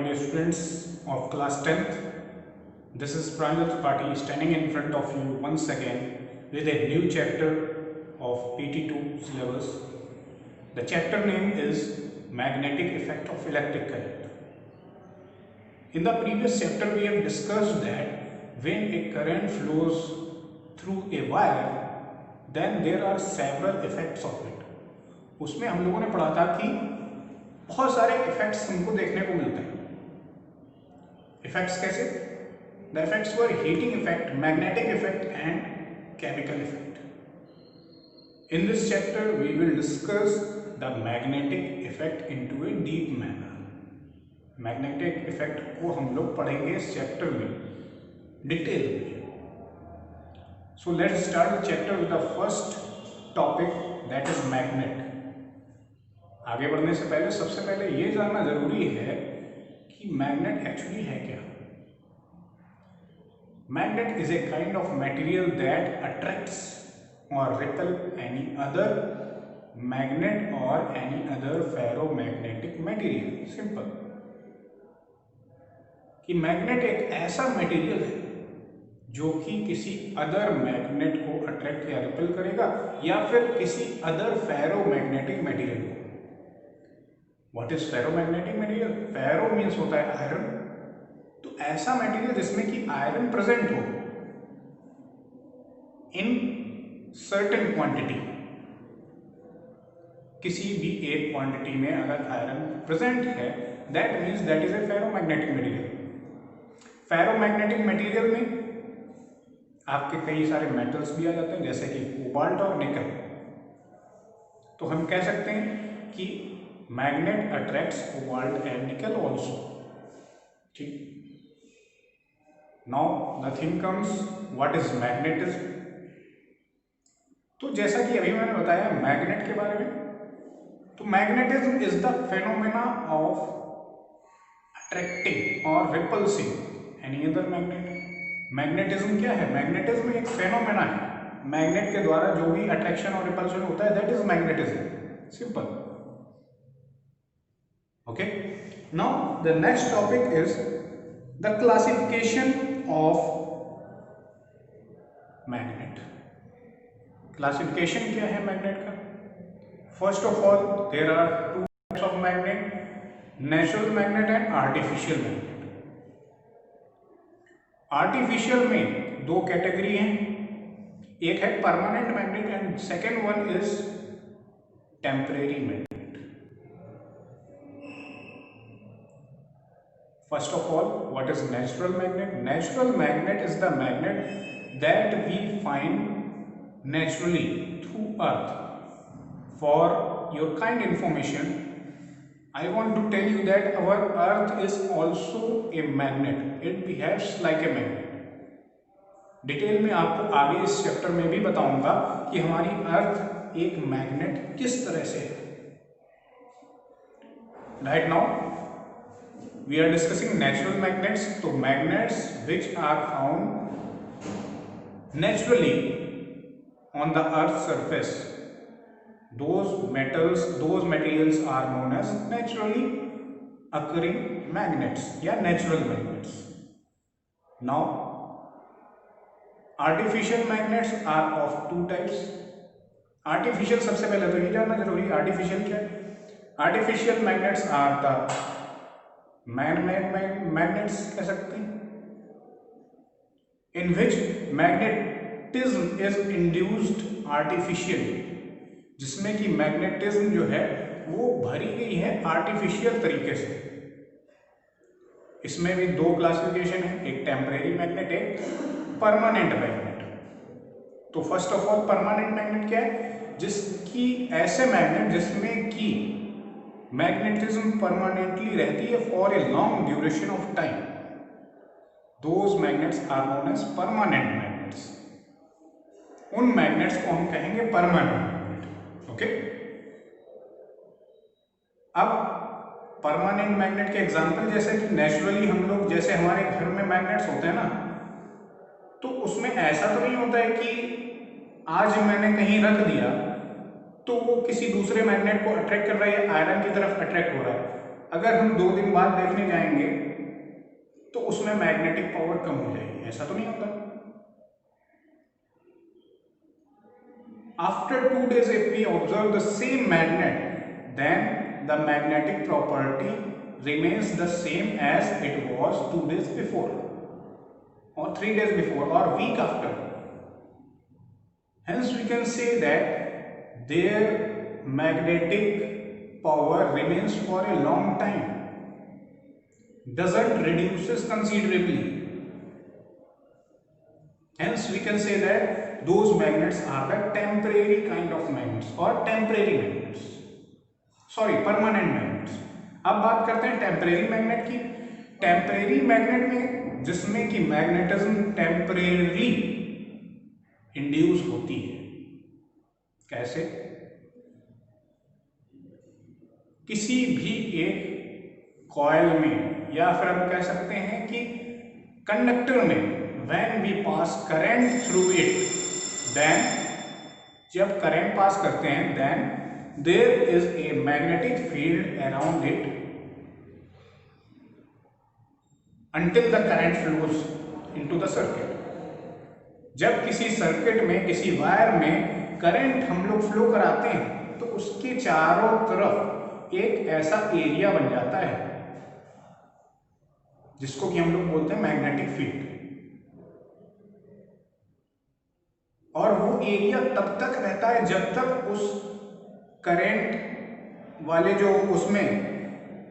dear students of class 10th. This is Pranjal Tripathi standing in front of you once again with a new chapter of PT2 syllabus. The chapter name is Magnetic Effect of Electric Current. In the previous chapter we have discussed that when a current flows through a wire, then there are several effects of it. उसमें हम लोगों ने पढ़ा था कि बहुत सारे effects हमको देखने को मिलते हैं. इफेक्ट्स कैसे? The effects were heating effect, magnetic effect and chemical effect. In this chapter we will discuss the magnetic effect into a deep manner. Magnetic effect को हम लोग पढ़ेंगे इस चैप्टर में डिटेल में. So let's start the chapter with the first topic, that is magnet. आगे बढ़ने से पहले सबसे पहले ये जानना जरूरी है कि मैग्नेट एक्चुअली है क्या. Magnet is a kind of material that attracts और रिपेल एनी अदर मैग्नेट और any other ferromagnetic material. Simple कि मैग्नेट एक ऐसा मटेरियल है जो कि किसी अदर मैग्नेट को अट्रैक्ट या रिपेल करेगा या फिर किसी अदर फेरोमैग्नेटिक मटेरियल को. What is ferromagnetic material? Ferro means होता है आयरन. तो ऐसा मटेरियल जिसमें कि आयरन प्रेजेंट हो इन सर्टेन क्वांटिटी. किसी भी एक क्वांटिटी में अगर आयरन प्रेजेंट है, that means that is a ferromagnetic material. Ferromagnetic material में आपके कई सारे मेटल्स भी आ जाते हैं जैसे कि कोबाल्ट और निकल. तो हम कह सकते हैं कि magnet attracts cobalt and nickel also. ठीक. Now the thing comes, what is magnetism. तो जैसा कि अभी मैंने बताया मैग्नेट के बारे में, तो magnetism is the phenomena of attracting और रिपल्सिंग एनी अदर मैग्नेट. मैग्नेटिज्म क्या है? मैग्नेटिज्म एक फेनोमेना है. मैग्नेट के द्वारा जो भी अट्रैक्शन और रिपल्शन होता है, that is magnetism. Simple. Okay, now the next topic is the classification of magnet. Classification क्या है मैग्नेट का? First of all, there are two types of magnet, natural magnet and artificial magnet. Artificial में दो category हैं. एक है permanent magnet and second one is temporary magnet. First of all, what is natural magnet? Natural magnet is the magnet that we find naturally through earth. For your kind information, I want to tell you that our earth is also a magnet. It behaves like a magnet. Detail में आपको आगे इस chapter में भी बताऊंगा कि हमारी अर्थ एक मैग्नेट किस तरह से है. Right now we are discussing natural magnets. So magnets which are found naturally on the earth's surface, those materials are known as naturally occurring magnets या natural magnets. Now artificial magnets are of two types. artificial सबसे पहले तो ये जानना जरूरी है artificial क्या है. artificial magnets are the magnets कह सकते हैं इन विच मैग्नेटिज्म इज इंड्यूस्ड आर्टिफिशियली, जिसमें कि मैग्नेटिज्म जो है वो भरी गई है आर्टिफिशियल तरीके से. इसमें भी दो क्लासिफिकेशन है, एक टेम्परेरी मैग्नेट, एक परमानेंट मैग्नेट. तो first of all permanent magnet क्या है? जिसकी ऐसे मैग्नेट जिसमें कि मैग्नेटिज्म परमानेंटली रहती है for a long duration of time, those magnets are known as permanent magnets. उन मैग्नेट्स को हम कहेंगे परमानेंट मैग्नेट. ओके. अब परमानेंट मैग्नेट के एग्जांपल जैसे कि नेचुरली हम लोग, जैसे हमारे घर में मैग्नेट्स होते हैं ना, तो उसमें ऐसा तो नहीं होता है कि आज मैंने कहीं रख दिया तो वो किसी दूसरे मैग्नेट को अट्रैक्ट कर रहा है या आयरन की तरफ अट्रैक्ट हो रहा है. अगर हम 2 दिन बाद देखने जाएंगे तो उसमें मैग्नेटिक पावर कम हो जाएगी, ऐसा तो नहीं होता। After 2 days if we observe the same magnet, then the magnetic property remains the same as it was 2 days before or 3 days before or week after. Hence we can say that their magnetic power remains for a long time, doesn't reduces considerably. Hence we can say that those magnets are the temporary kind of magnets or temporary magnets, permanent magnets. अब बात करते हैं temporary magnet की। Temporary magnet में जिसमें कि magnetism temporary induce होती है। कैसे? किसी भी एक कॉइल में या फिर हम कह सकते हैं कि कंडक्टर में when we pass current through it, then जब करंट पास करते हैं then there is a magnetic field around it until the current flows into the circuit. जब किसी सर्किट में किसी वायर में करंट हम लोग फ्लो कराते हैं तो उसके चारों तरफ एक ऐसा एरिया बन जाता है जिसको कि हम लोग बोलते हैं मैग्नेटिक फील्ड। और वो एरिया तब तक रहता है जब तक उस करंट वाले जो उसमें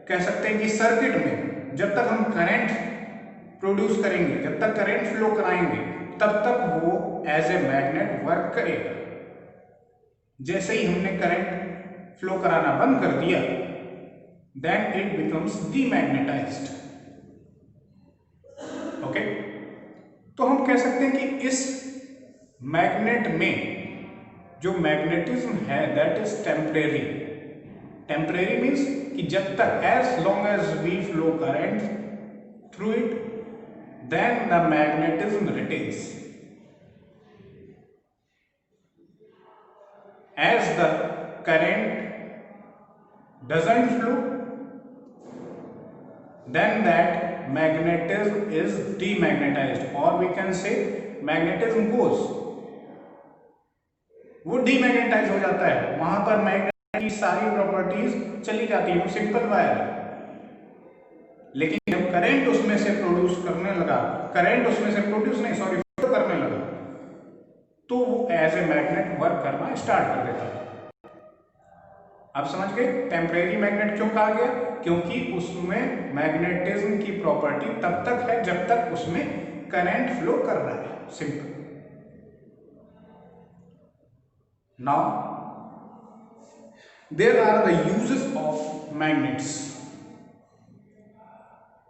कह सकते हैं कि सर्किट में जब तक हम करंट प्रोड्यूस करेंगे, जब तक करंट फ्लो कराएंगे, तब तक वो एज ए मैग्नेट वर्क करेगा। जैसे ही हमने करंट फ्लो कराना बंद कर दिया देन इट बिकम्स डीमैग्नेटाइज्ड। ओके, तो हम कह सकते हैं कि इस मैग्नेट में जो मैग्नेटिज्म है that is temporary. Temporary means कि जब तक as long as we flow current through it then the magnetism retains. As the current doesn't flow then that magnetism is demagnetized or we can say magnetism goes, वो demagnetise हो जाता है। वहां पर magnet की सारी प्रॉपर्टीज चली जाती है, वो सिंपल वायर है। लेकिन जब करंट उसमें से प्रोड्यूस करने लगा, करंट उसमें से प्रोड्यूस नहीं सॉरी फ्लो करने लगा, तो वो एज ए मैग्नेट वर्क करना स्टार्ट कर देता है। आप समझ गए टेम्परेरी मैग्नेट क्यों कहा गया? क्योंकि उसमें मैग्नेटिज्म की प्रॉपर्टी तब तक है जब तक उसमें करंट फ्लो कर रहा है। Simple. Now there are the uses of magnets.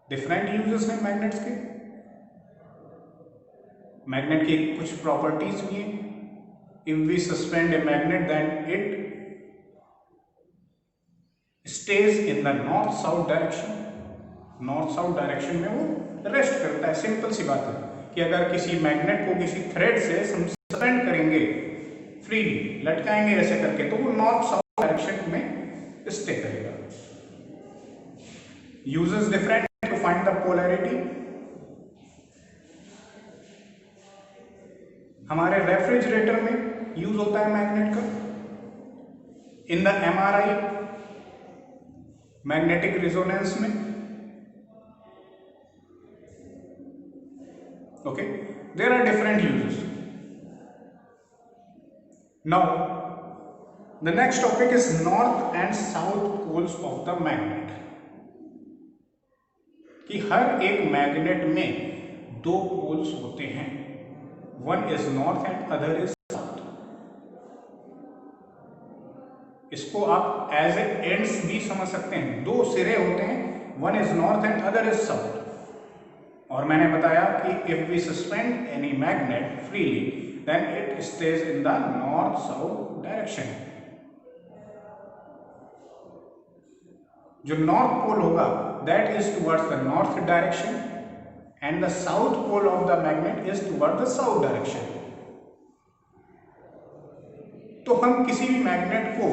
Different uses हैं मैग्नेट्स के। मैग्नेट की कुछ प्रॉपर्टीज भी हैं। If we suspend a magnet then it stays in the north south direction. North south direction में वो रेस्ट करता है। सिंपल सी बात है कि अगर किसी मैग्नेट को किसी थ्रेड से सस्पेंड करेंगे, फ्रीली लटकाएंगे ऐसे करके, तो वो नॉर्थ साउथ डायरेक्शन में स्टे करेगा। Uses different to find the polarity. हमारे रेफ्रिजरेटर में यूज होता है मैग्नेट का। In the MRI magnetic resonance में। Okay, there are different uses. Now the next topic is north and south poles of the magnet. कि हर एक magnet में दो पोल्स होते हैं, one is north and other is south. इसको आप एज ए एंड्स भी समझ सकते हैं। दो सिरे होते हैं, one is north and other is south. और मैंने बताया कि if we suspend any magnet freely then it stays in the north south direction. जो नॉर्थ पोल होगा that is towards the north direction and the south pole of the magnet is toward the south direction. तो हम किसी भी magnet को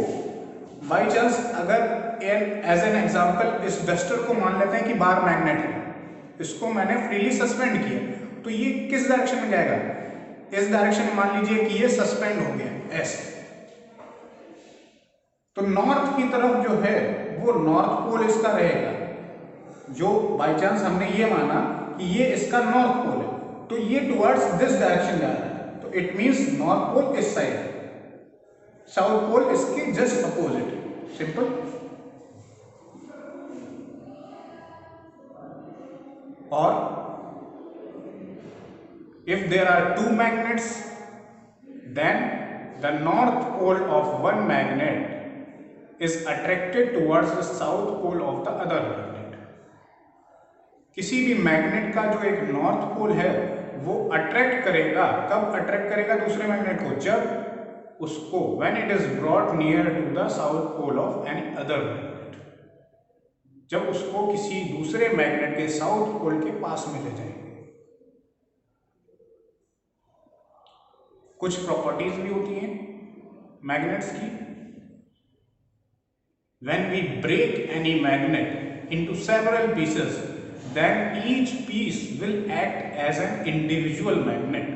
by chance अगर as an example इस duster को मान लेते हैं कि बार मैग्नेट है, इसको मैंने फ्रीली सस्पेंड किया, तो ये किस डायरेक्शन में जाएगा? इस डायरेक्शन में मान लीजिए कि ये सस्पेंड हो गया ऐसे, तो नॉर्थ की तरफ जो है वो नॉर्थ पोल इसका रहेगा। जो बाई चांस हमने ये माना कि ये इसका नॉर्थ पोल है, तो ये टुवर्ड्स दिस डायरेक्शन जा रहा है, तो इट मींस नॉर्थ पोल इस साइड है, साउथ पोल इसके जस्ट अपोजिट है। सिंपल। और if there are two magnets, then the north pole of one magnet is attracted towards the south pole of the other magnet. किसी भी magnet का जो एक नॉर्थ पोल है वो अट्रैक्ट करेगा, कब अट्रैक्ट करेगा दूसरे मैग्नेट को? जब उसको when it is brought near to the south pole of any other magnet, जब उसको किसी दूसरे मैग्नेट के साउथ पोल के पास में ले जाएंगे। कुछ प्रॉपर्टीज भी होती हैं मैग्नेट्स की। When we break any magnet into several pieces, then each piece will act as an individual magnet,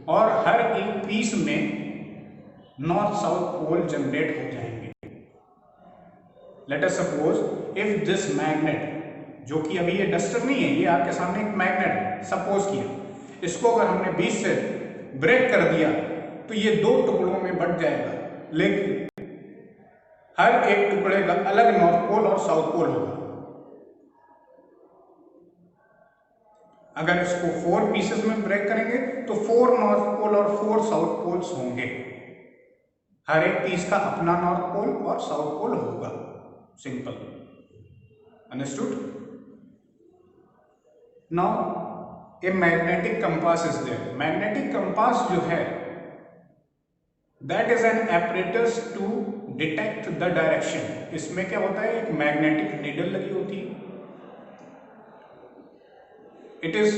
और हर एक पीस में नॉर्थ साउथ पोल जनरेट हो जाएंगे। Late us suppose if this magnet, जो कि अभी ये डस्टर नहीं है, ये आपके सामने एक मैग्नेट है, सपोज किया, इसको अगर हमने बीच से ब्रेक कर दिया तो ये दो टुकड़ों में बंट जाएगा, लेकिन हर एक टुकड़े का अलग नॉर्थ पोल और साउथ पोल होगा। अगर इसको 4 पीसेस में ब्रेक करेंगे तो 4 नॉर्थ पोल और 4 साउथ पोल्स होंगे। हर एक पीस का अपना नॉर्थ पोल और साउथ पोल होगा। Simple. Understood? Now a magnetic compass is there. Magnetic compass जो है that is an apparatus to detect the direction. इसमें क्या होता है, एक मैग्नेटिक नीडल लगी होती है, it is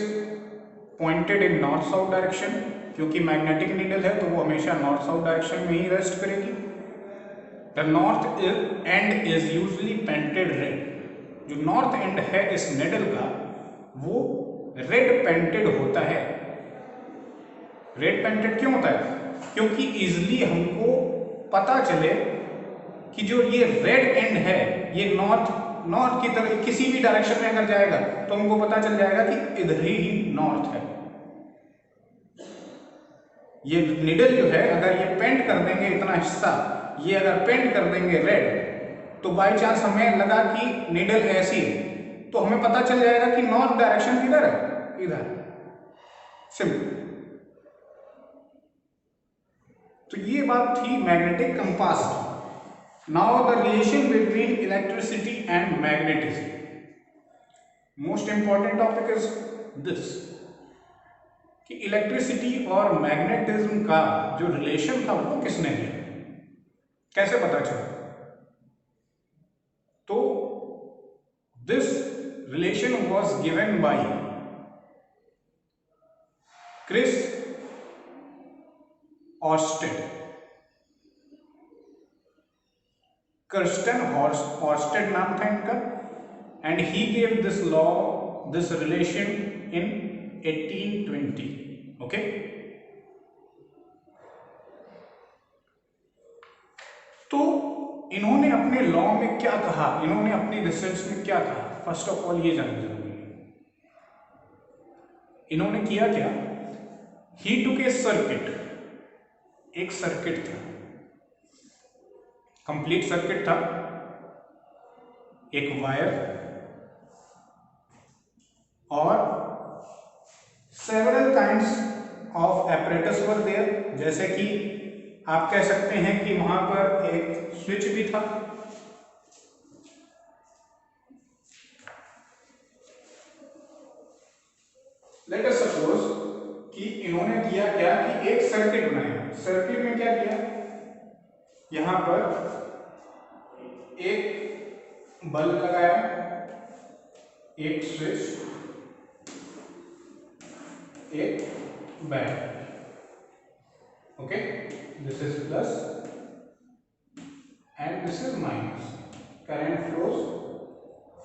pointed in north south direction, क्योंकि मैग्नेटिक नीडल है तो वो हमेशा नॉर्थ साउथ डायरेक्शन में ही रेस्ट करेगी। The north and is usually painted red. जो नॉर्थ एंड है इस नीडल का वो रेड पेंटेड होता है। रेड पेंटेड क्यों होता है? क्योंकि इजिली हमको पता चले कि जो ये रेड एंड है ये नॉर्थ की तरफ किसी भी डायरेक्शन में अगर जाएगा तो हमको पता चल जाएगा कि इधर ही नॉर्थ है। ये निडल जो है अगर ये पेंट कर देंगे, इतना हिस्सा ये अगर पेंट कर देंगे रेड, तो बाय चांस हमें लगा कि निडल ऐसी है तो हमें पता चल जाएगा कि नॉर्थ डायरेक्शन किधर है, इधर। सिंपल। तो ये बात थी मैग्नेटिक कंपास की। Now the relation between electricity and magnetism. Most important topic is this कि इलेक्ट्रिसिटी और मैग्नेटिज्म का जो रिलेशन था वो किसने दिया, कैसे पता चला? तो this relation was given by Chris Oersted. Christian Oersted नाम था इनका, and he gave this law, this relation in 1820। Okay, तो इन्होंने अपने लॉ में क्या कहा, इन्होंने अपनी रिसर्च में क्या कहा? फर्स्ट ऑफ ऑल ये जानना जरूरी है। इन्होंने किया क्या? ही टुक ए सर्किट, एक सर्किट था, कंप्लीट सर्किट था, एक वायर और several kinds of apparatus were there. जैसे कि आप कह सकते हैं कि वहां पर एक स्विच भी था, लेट अस सपोज कि इन्होंने किया क्या कि एक सर्किट बनाया। सर्किट में क्या किया, यहां पर एक बल्ब लगाया, एक स्विच, एक battery. Okay, this is plus and this is minus. Current flows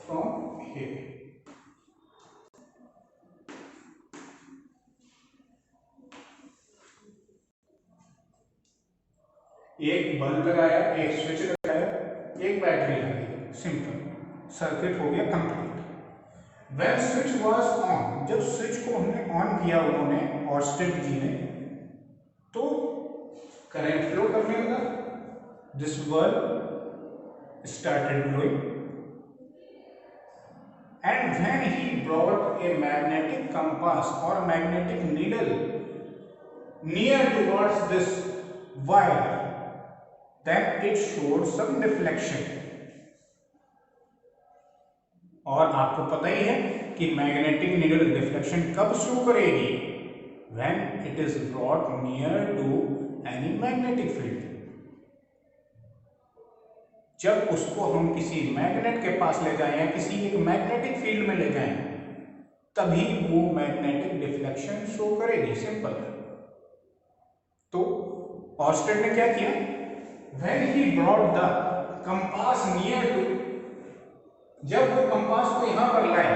from here. एक बल्ब लगाया, एक स्विच लगाया, एक बैटरी लगाई, सिंपल सर्किट हो गया complete. When switch was on, जब स्विच को हमने ऑन किया उन्होंने ऑर्स्टेड जी ने, तो करंट फ्लो करने लगा। This bulb started glowing and when he brought a magnetic compass or magnetic needle near towards this wire, then it showed some deflection. और आपको पता ही है कि मैग्नेटिक नीडल डिफ्लेक्शन कब शो करेगी? when it is brought near to any magnetic field. जब उसको हम किसी मैग्नेट के पास ले जाएं या किसी एक मैग्नेटिक फील्ड में ले जाएं, तभी वो मैग्नेटिक डिफ्लेक्शन शो करेगी। सिंपल। तो ऑर्स्टेड ने क्या किया? When he brought the compass near to, जब वो कंपास को यहां पर लाए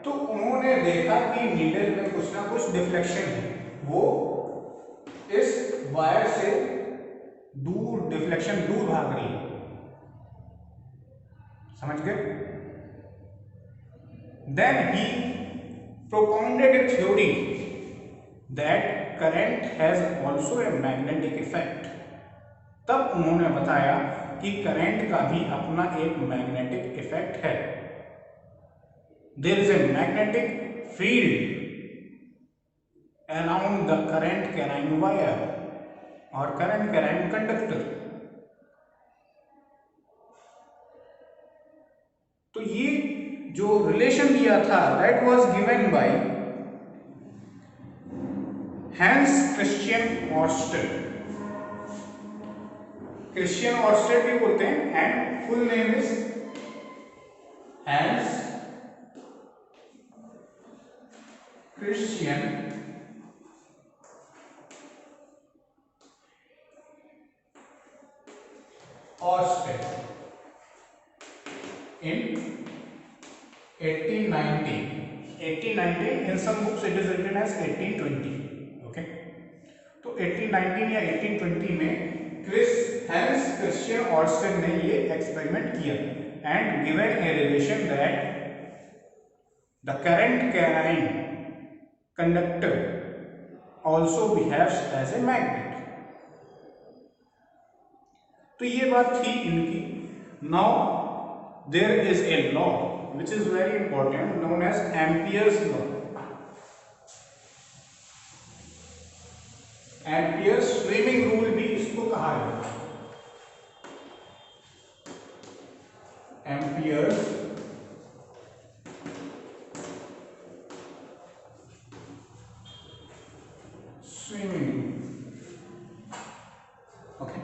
तो उन्होंने देखा कि नीडल में कुछ ना कुछ डिफ्लेक्शन है, वो इस वायर से दूर, डिफ्लेक्शन दूर भाग रही है। समझ गए? Then he propounded a theory that current has also a magnetic effect. तब उन्होंने बताया कि करंट का भी अपना एक मैग्नेटिक इफेक्ट है। There is a magnetic field around the current carrying wire और current carrying conductor. तो ये जो रिलेशन दिया था, that was given by Hans Christian Ørsted. Christian Oersted भी बोलते हैं, and full name is Hans Christian Oersted in 1819. 1819 in some books it is written as 1820. Okay, तो 1819 या 1820 में हैंस क्रिश्चियन ऑर्स्टेड ने ये एक्सपेरिमेंट किया and given a relation that the current carrying conductor also behaves as a magnet. तो ये बात थी इनकी। Now there is a law which is very important known as Ampere's law. Ampere's swimming rule भी इसको कहा जाता है। Ampere's swimming rule. Okay.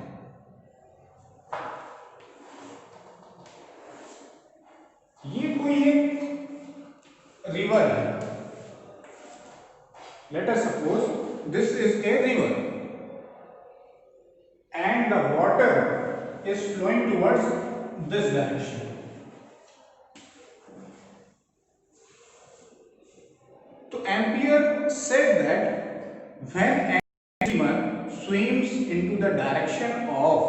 ये कोई एक रिवर है। Let us suppose this is a river and the water is flowing towards this direction. तो Ampere said that when an animal swims into the direction of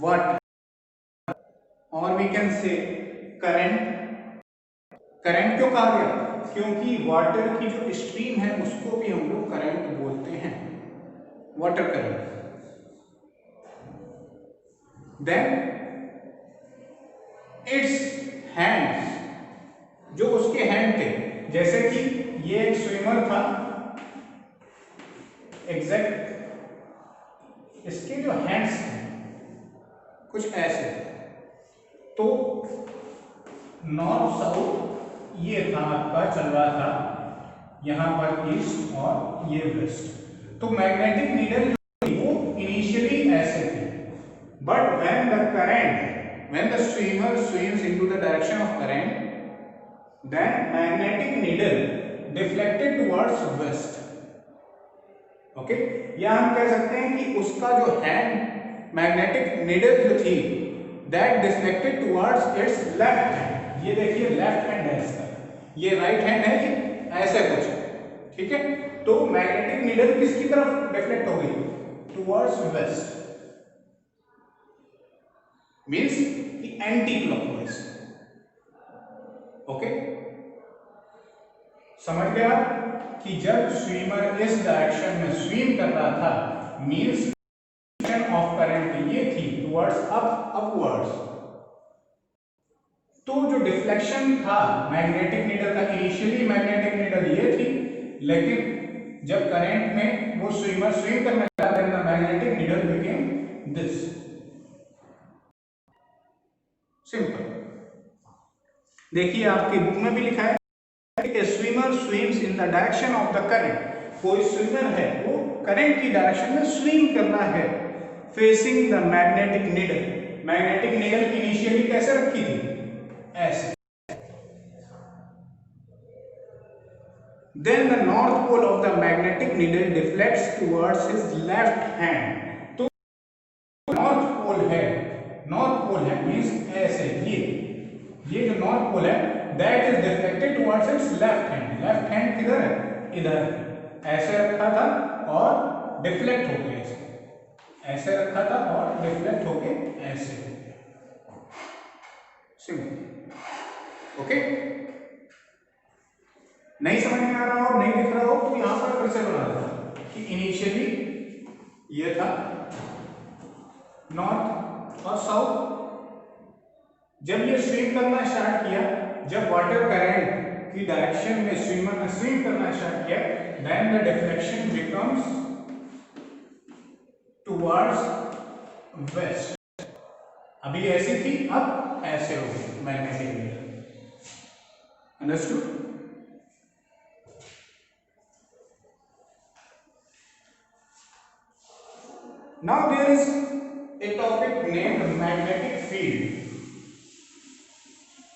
water, और we can say current. Current क्यों कहा गया? क्योंकि water की जो stream है उसको भी हम लोग करंट बोलते हैं, water current. Then its hands, जो उसके हैंड थे, जैसे कि ये एक स्विमर था, एग्जैक्ट इसके जो हैंड्स थे कुछ ऐसे, तो नॉर्थ साउथ ये था आपका चल रहा था, यहां पर ईस्ट और ये वेस्ट। तो मैग्नेटिक नीडल वो इनिशियली ऐसे थी, but when the current, when the swimmer swims into the direction of current, then magnetic needle deflected towards west. Okay, या हम कह सकते हैं कि उसका जो हैंड मैग्नेटिक नीडल जो थी that deflected towards it's left hand. ये देखिए लेफ्ट हैंड है इसका, ये राइट हैंड है, ये ऐसे कुछ, ठीक है। तो मैग्नेटिक नीडल किसकी तरफ डिफ्लेक्ट हो गई? टुवर्ड्स वेस्ट, मींस कि एंटी क्लॉकवाइज। ओके, समझ गया कि जब स्विमर इस डायरेक्शन में स्विम कर रहा था, मींस ऑफ करंट ये थी टुवर्ड्स अपवर्ड्स, तो जो डिफ्लेक्शन था मैग्नेटिक नीडल का, इनिशियली मैग्नेटिक नीडल ये थी, लेकिन जब करंट में वो स्विमर स्विम करने लगा, then the magnetic needle became this. Simple. देखिए आपकी बुक में भी लिखा है कि swimmer swims in the direction of the current. कोई स्विमर है वो करंट की डायरेक्शन में स्विम कर रहा है, facing the magnetic needle. Magnetic needle initially कैसे रखी थी? ऐसे। Then the north pole of the magnetic needle deflects towards his left hand. तो नॉर्थ पोल है, नॉर्थ पोल है मींस ऐसे, ये जो नॉर्थ पोल है that is deflected towards it's left hand. Left hand किधर है? इधर। ऐसे रखा था और डिफ्लेक्ट हो गया, ऐसे रखा था और डिफ्लेक्ट होके ऐसे हो गया। सिंपल। ओके, नहीं समझ में आ रहा हो, नहीं दिख रहा हो तो यहां पर फिर से बना देता कि इनिशियली ये था नॉर्थ और साउथ। जब ये स्विम करना स्टार्ट किया, जब वाटर करंट की डायरेक्शन में स्विमर ने स्विम करना स्टार्ट किया, then the deflection becomes towards west. अभी ऐसी थी, अब ऐसे हो गई magnetic needle. Understood? Now there is a topic named magnetic field.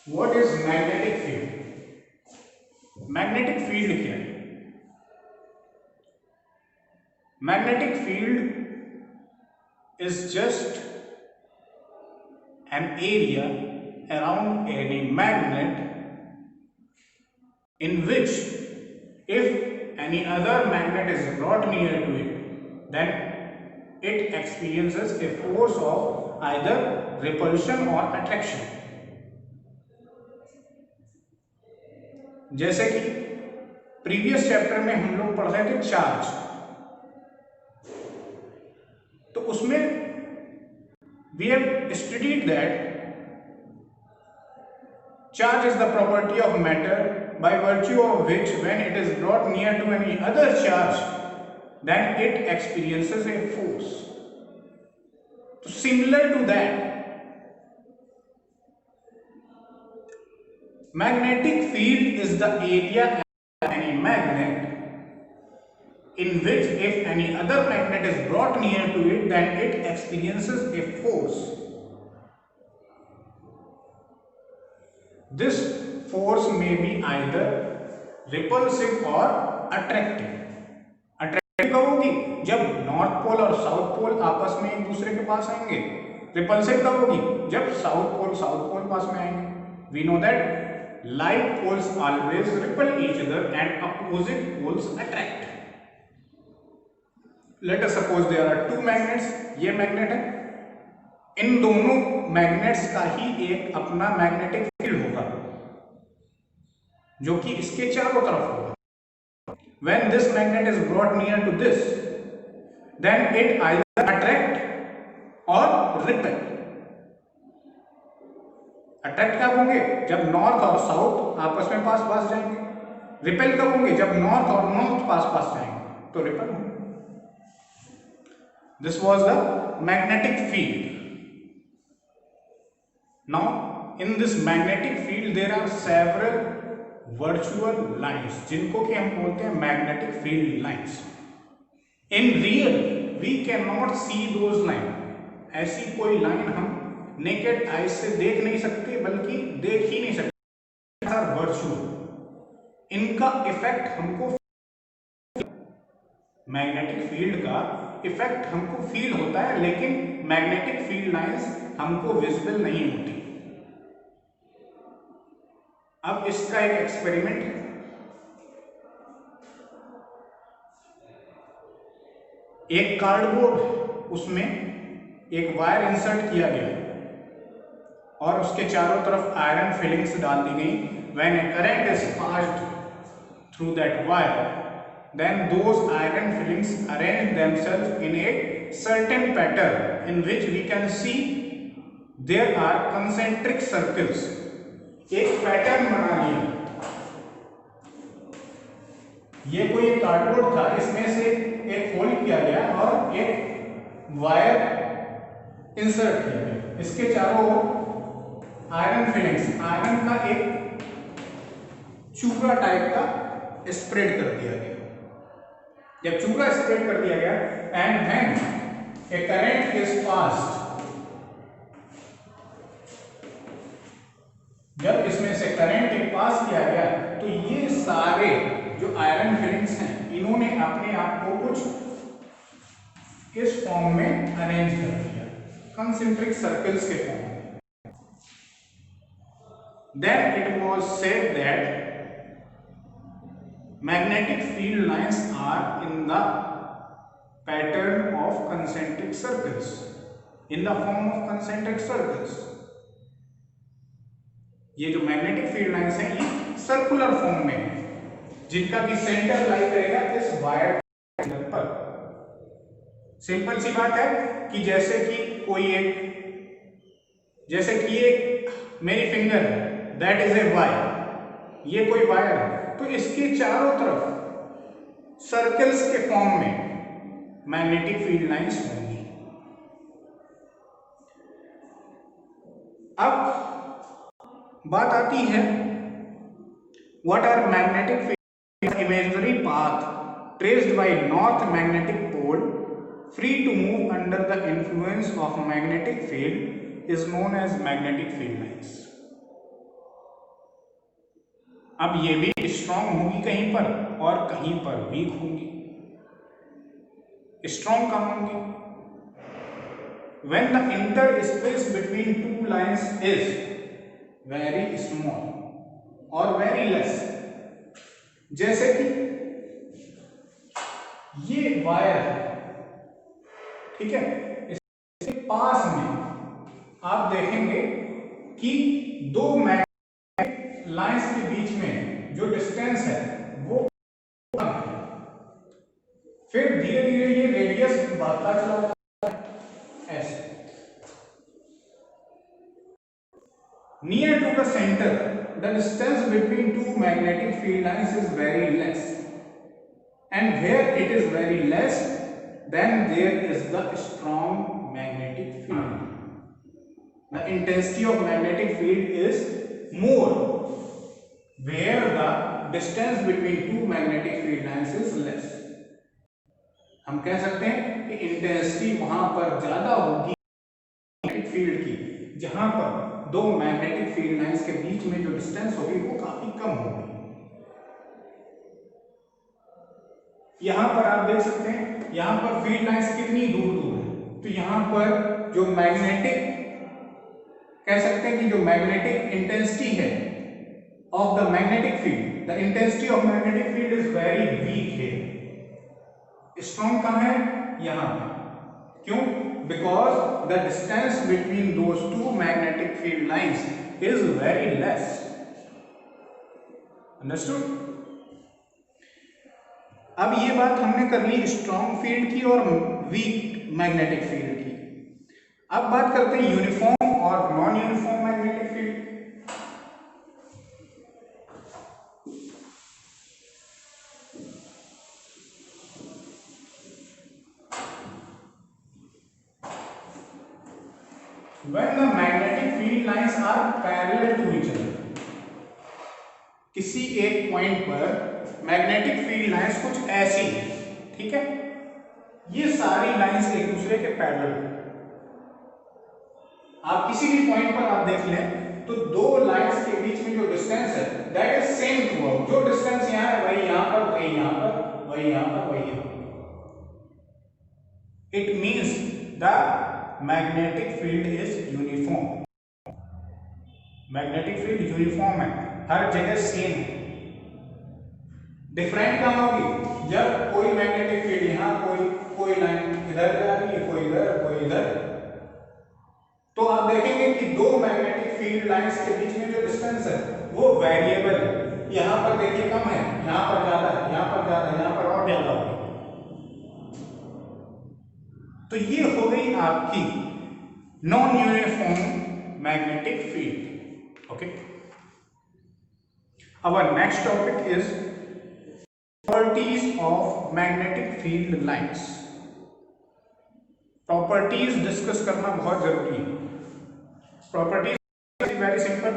What is magnetic field? Magnetic field क्या है? Magnetic field is just an area around any magnet in which if any other magnet is brought near to it, then it experiences a force of either repulsion or attraction. जैसे कि previous chapter में हम लोग पढ़ रहे the charge, तो उसमें we have studied that charge is the property of matter by virtue of which when it is brought near to any other charge, then it experiences a force. So similar to that, magnetic field is the area of any magnet in which if any other magnet is brought near to it, then it experiences a force. This force may be either repulsive or attractive. Attractive कब होगी? जब north pole और south पोल आपस में एक दूसरे के पास आएंगे। रिपल्सिव कब होगी? जब साउथ पोल पास में आएंगे। We know that like poles always repel each other and opposite poles attract. Let us suppose there are two magnets. ये मैग्नेट है, इन दोनों मैग्नेट्स का ही एक अपना मैग्नेटिक फील्ड होगा जो कि इसके चारों तरफ होगा। When this magnet is brought near to this, then it either attract or repel. Attract कब होंगे? जब नॉर्थ और साउथ आपस में पास जाएंगे। रिपेल कब होंगे? जब नॉर्थ और नॉर्थ पास जाएंगे तो रिपेल होंगे। This was the magnetic field. Now in this magnetic field there are several virtual lines जिनको कि हम बोलते हैं magnetic field lines. In real we cannot see those lines. ऐसी कोई लाइन हम नेकेड आई से देख नहीं सकते, बल्कि देख ही नहीं सकते। वर्चुअल, इनका इफेक्ट हमको, मैग्नेटिक फील्ड का इफेक्ट हमको फील होता है, लेकिन मैग्नेटिक फील्ड लाइंस हमको विजिबल नहीं होती। अब इसका एक एक्सपेरिमेंट है। एक कार्डबोर्ड, उसमें एक वायर इंसर्ट किया गया और उसके चारों तरफ आयरन फिलिंग्स डाल दी गई। When A current is passed through that wire, then those iron fillings arrange themselves in a certain pattern in which we can see there are concentric circles। एक pattern बना लिया। ये कोई कार्डबोर्ड था, इसमें से एक होल किया गया और एक वायर इंसर्ट किया गया। इसके चारों ओर आयरन फिलिंग्स, आयरन का एक चूरा टाइप का स्प्रेड कर दिया गया। जब चूरा स्प्रेड कर दिया गया and when A current is passed, जब इसमें से करंट एक पास किया गया तो ये सारे जो आयरन फिलिंग्स हैं इन्होंने अपने आप को कुछ इस फॉर्म में अरेंज कर दिया, कंसेंट्रिक सर्कल्स के फॉर्म में। Then it was said that magnetic field lines are in the pattern of concentric circles, in the form of concentric circles। ये जो मैग्नेटिक फील्ड लाइंस हैं ये सर्कुलर फॉर्म में है, जिनका भी सेंटर लाई करेगा इस वायर पर। सिंपल सी बात है कि जैसे कि एक मेरी फिंगर है, दैट इज ए वायर, ये कोई वायर है, तो इसके चारों तरफ सर्कल्स के फॉर्म में मैग्नेटिक फील्ड लाइंस होंगी। अब बात आती है what are magnetic field, imaginary path traced by north magnetic pole free to move under the influence of magnetic field is known as magnetic field lines. अब ये भी स्ट्रॉन्ग होंगी कहीं पर और कहीं पर वीक होंगी। स्ट्रॉन्ग कहाँ होंगी? when the interspace between two lines is very small or very less। जैसे कि ये वायर है, ठीक है, इसके पास में आप देखेंगे कि दो मैग्नेटिक लाइंस के बीच में जो डिस्टेंस है वो कम है। फिर धीरे धीरे ये रेडियस बढ़ता चला जाता है ऐसे। Near to the centre the distance between two magnetic field lines is very less, and where it is very less, then there is the strong magnetic field। The intensity of magnetic field is more where the distance between two magnetic field lines is less। हम कह सकते हैं कि intensity वहां पर ज्यादा होगी magnetic field की, जहां पर दो मैग्नेटिक फील्ड लाइंस के बीच में जो डिस्टेंस होगी वो काफी कम होगी। यहां पर आप देख सकते हैं, यहां पर फील्ड लाइंस कितनी दूर दूर है, तो यहां पर जो मैग्नेटिक कह सकते हैं कि जो मैग्नेटिक इंटेंसिटी है of the magnetic field, the intensity of magnetic field is very weak है। स्ट्रॉन्ग कहां है? यहां पर। क्यों? Because the distance between those two magnetic field lines is very less. Understood? अब ये बात हमने कर ली स्ट्रॉन्ग फील्ड की और वीक मैग्नेटिक फील्ड की। अब बात करते हैं यूनिफॉर्म और non uniform magnetic field. When the magnetic field lines are parallel to each other, किसी एक पॉइंट पर मैग्नेटिक फील्ड लाइंस कुछ ऐसी है, ठीक है, ये सारी लाइंस एक दूसरे के पैरेलल है। आप किसी भी पॉइंट पर आप देख लें तो दो लाइंस के बीच में जो डिस्टेंस है that is same through out. जो डिस्टेंस यहां है वही यहां पर, वही यहां पर, वही यहां पर, वही यहां पर। It means the magnetic field is uniform. Magnetic field uniform है, हर जगह सेम है। डिफरेंट कहाँ होगी? जब कोई मैग्नेटिक फील्ड यहाँ कोई लाइन इधर जा रही है, कोई इधर कोई इधर, तो आप देखेंगे कि दो मैग्नेटिक फील्ड लाइंस के बीच में जो डिस्टेंस है वो वेरिएबल है। यहाँ पर देखिए कम है, यहाँ पर ज्यादा है, यहाँ पर ज्यादा है, यहाँ पर और ज्यादा होगी। तो ये हो गई आपकी non uniform magnetic field. Okay, our next topic is properties of magnetic field lines. Properties discuss करना बहुत जरूरी है। Properties very simple,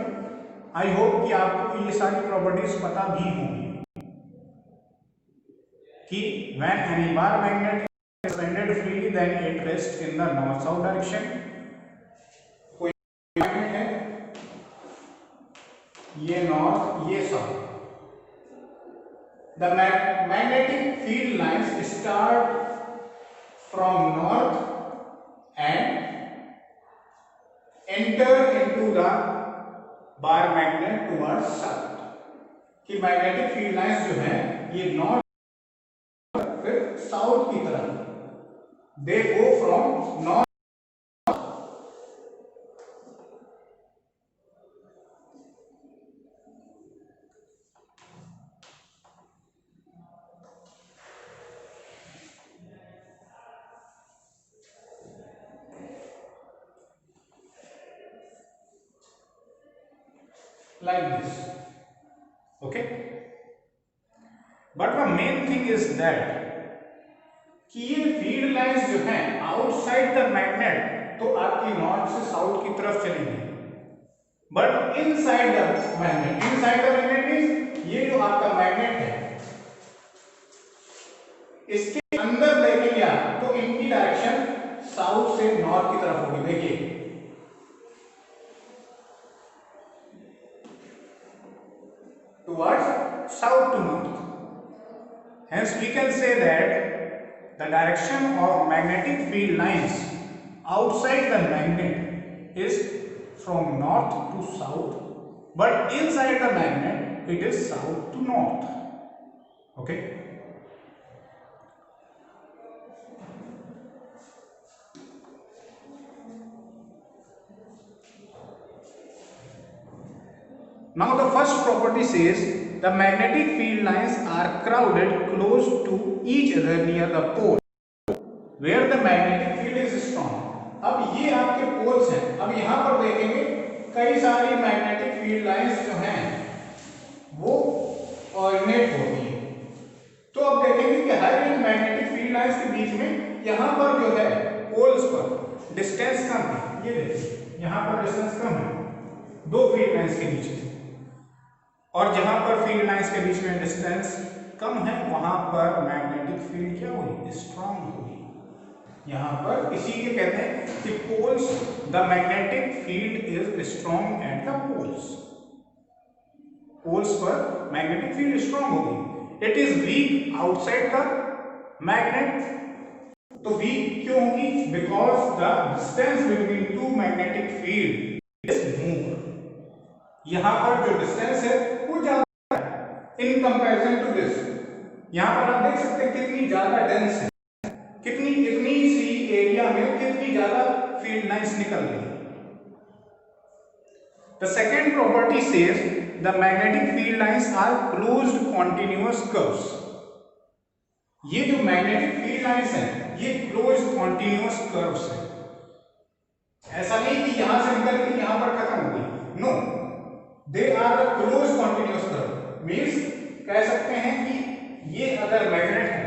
I hope कि आपको ये सारी प्रॉपर्टीज पता भी होंगी कि when any bar magnet is suspended freely then it rests in the north south direction। कोई मैग्नेट है, ये नॉर्थ ये south, the magnetic field lines start from north and enter into the bar magnet towards south। कि magnetic field lines जो है ये north फिर south की तरफ, they go from north like this। okay, but the main thing is that कि ये field lines जो हैं आउटसाइड द मैग्नेट तो आपकी नॉर्थ से साउथ की तरफ चलेंगी, but inside the magnet, inside the magnet means ये जो आपका मैग्नेट है इसके अंदर देखेंगे आप तो इनकी डायरेक्शन साउथ से नॉर्थ की तरफ होगी। देखिए towards south to north, hence we can say that the direction of magnetic field lines outside the magnet is from north to south, but inside the magnet it is south to north। okay, now the first property says the magnetic field lines are crowded close to each other near the pole where the magnetic field is strong। अब ये आपके poles हैं। अब यहां पर देखेंगे कई सारी मैग्नेटिक फील्ड लाइंस जो हैं वो ऑर्डिनेट होती है। तो अब देखेंगे कि हर एक मैग्नेटिक फील्ड लाइंस के बीच में यहां पर जो है पोल्स पर डिस्टेंस कम है। ये देखिए यहां पर डिस्टेंस कम है दो फील्ड लाइंस के बीच में, और जहां पर फील्ड लाइंस के बीच में डिस्टेंस कम है वहां पर मैग्नेटिक फील्ड क्या हुई? स्ट्रांग हुई। यहां पर इसीलिए कहते हैं कि poles, the magnetic field is strong at the poles. Poles पर मैग्नेटिक फील्ड स्ट्रांग होगी। It is weak outside the magnet. तो वीक क्यों होगी? Because the distance between two magnetic field is more. यहां पर जो डिस्टेंस है वो ज्यादा है इन कंपैरिजन टू दिस। यहां पर आप देख सकते हैं कितनी ज्यादा डेंस है, इतनी सी एरिया में कितनी ज्यादा फील्ड लाइंस निकल रही है। The second property says the magnetic field lines are closed continuous curves. ये जो मैग्नेटिक फील्ड लाइंस हैं ये क्लोज्ड कॉन्टिन्यूअस कर्व्स हैं। ऐसा नहीं कि यहां से निकल के यहां पर खत्म हो गई, no, they are the closed continuous curve. Means कह सकते हैं कि ये अगर मैग्नेट है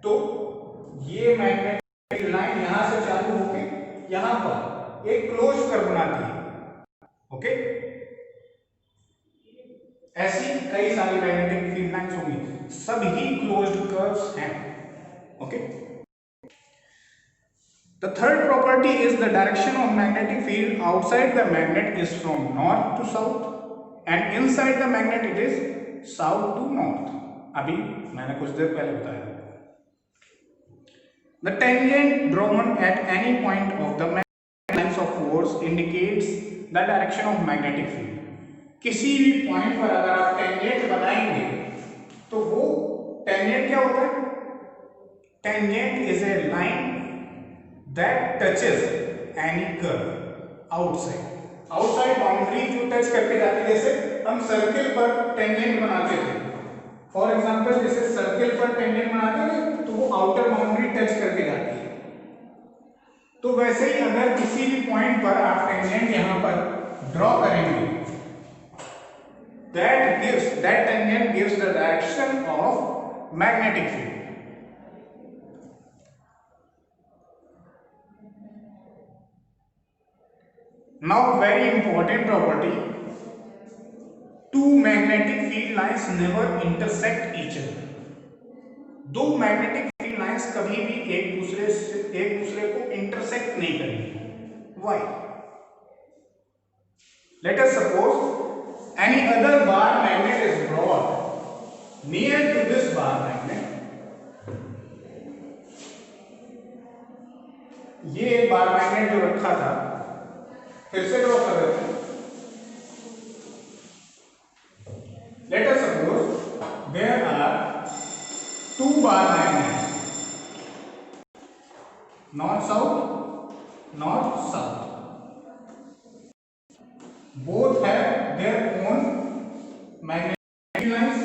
तो ये मैग्नेटिक लाइन यहां से चालू होकर यहां पर एक क्लोज कर्व बनाती है। ओके, ऐसी कई सारी मैग्नेटिक फील्ड लाइंस होंगी, सभी क्लोज्ड कर्व्स हैं। Okay, the third property is the direction of magnetic field outside the magnet is from north to south and inside the magnet it is south to north। अभी मैंने कुछ देर पहले बताया। The tangent drawn at any point of the lines of force indicates the direction of magnetic field. किसी भी point पर अगर आप टेंजेंट बनाएंगे तो वो टेंजेंट क्या होता है? Tangent is a line that touches any curve outside. Outside boundary जो टच करके जाती है, जैसे हम सर्किल पर टेंजेंट बनाते थे, फॉर एग्जांपल जैसे सर्किल पर टेंजेंट बनाते थे तो वो आउटर बाउंड्री टच करके जाती है। तो वैसे ही अगर किसी भी पॉइंट पर आप टेंजेंट यहां पर ड्रॉ करेंगे, that tangent gives the direction of magnetic field. Now very important property, two magnetic field lines never intersect each other. दो मैग्नेटिक फील्ड लाइंस कभी भी एक दूसरे को इंटरसेक्ट नहीं करेंगे। Why? Let us suppose any other bar magnet is brought near to this bar magnet. ये एक बार मैग्नेट जो रखा था, फिर से ड्रॉ कर देते हैं। Let us suppose there are two bar magnets, north south. Both have their own magnetic lines.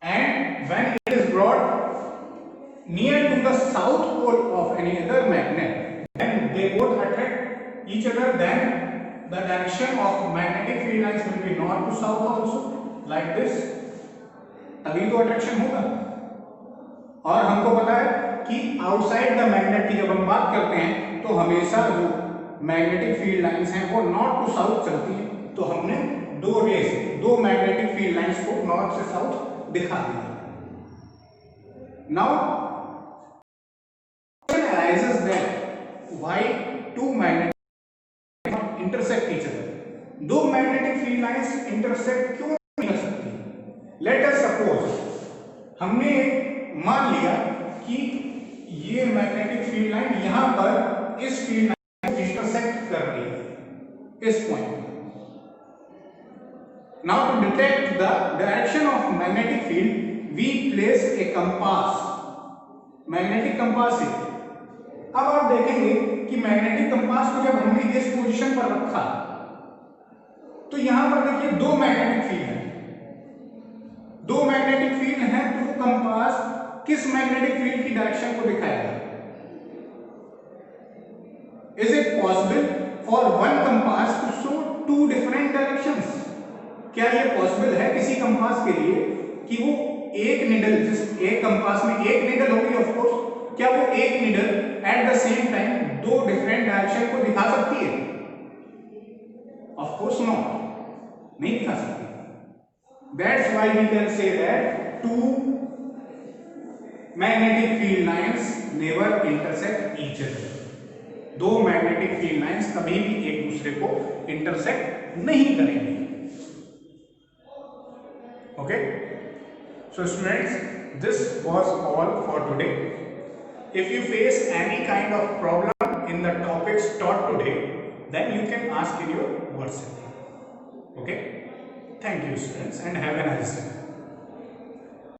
And when it is brought near to the south pole of any other magnet, then they both attract each other. Then the direction of magnetic field lines will be north to south also, like this. तभी तो attraction होगा। और हमको पता है कि outside the magnet की जब हम बात करते हैं तो हमेशा जो मैग्नेटिक फील्ड लाइंस हैं वो नॉर्थ टू साउथ चलती हैं। तो हमने दो मैग्नेटिक फील्ड लाइंस को नॉर्थ से साउथ दिखा दिया। Now arises that why two magnetic intersect each other? दो मैग्नेटिक फील्ड लाइंस इंटरसेक्ट क्यों नहीं कर सकती? लेट अस सपोज हमने मान लिया कि ये मैग्नेटिक फील्ड लाइन यहां पर इस फील्ड लाइन को इंटरसेक्ट कर रही है इस point. Now to detect the direction of magnetic field we place a compass, magnetic compass है। अब आप देखेंगे कि मैग्नेटिक कंपास को जब हमने इस पोजीशन पर रखा तो यहां पर देखिए दो मैग्नेटिक फील्ड है, दो मैग्नेटिक फील्ड है, तो वो कंपास किस मैग्नेटिक फील्ड की डायरेक्शन को दिखाएगा? Is it possible for one compass to show two different directions? क्या यह पॉसिबल है किसी कंपास के लिए कि वो एक निडल, जिस एक कंपास में एक निडल होगी ऑफ कोर्स, क्या वो एक needle at the same time दो डिफरेंट डायरेक्शन को दिखा सकती है? ऑफ कोर्स नॉट, नहीं दिखा सकती। That's why we can say that two magnetic field lines never intersect each other. दो मैग्नेटिक फील्ड लाइंस कभी भी एक दूसरे को इंटरसेक्ट नहीं करेंगे। Okay, so students, this was all for today. If you face any kind of problem in the topics taught today, then you can ask in your WhatsApp. Okay, thank you students and have a nice day.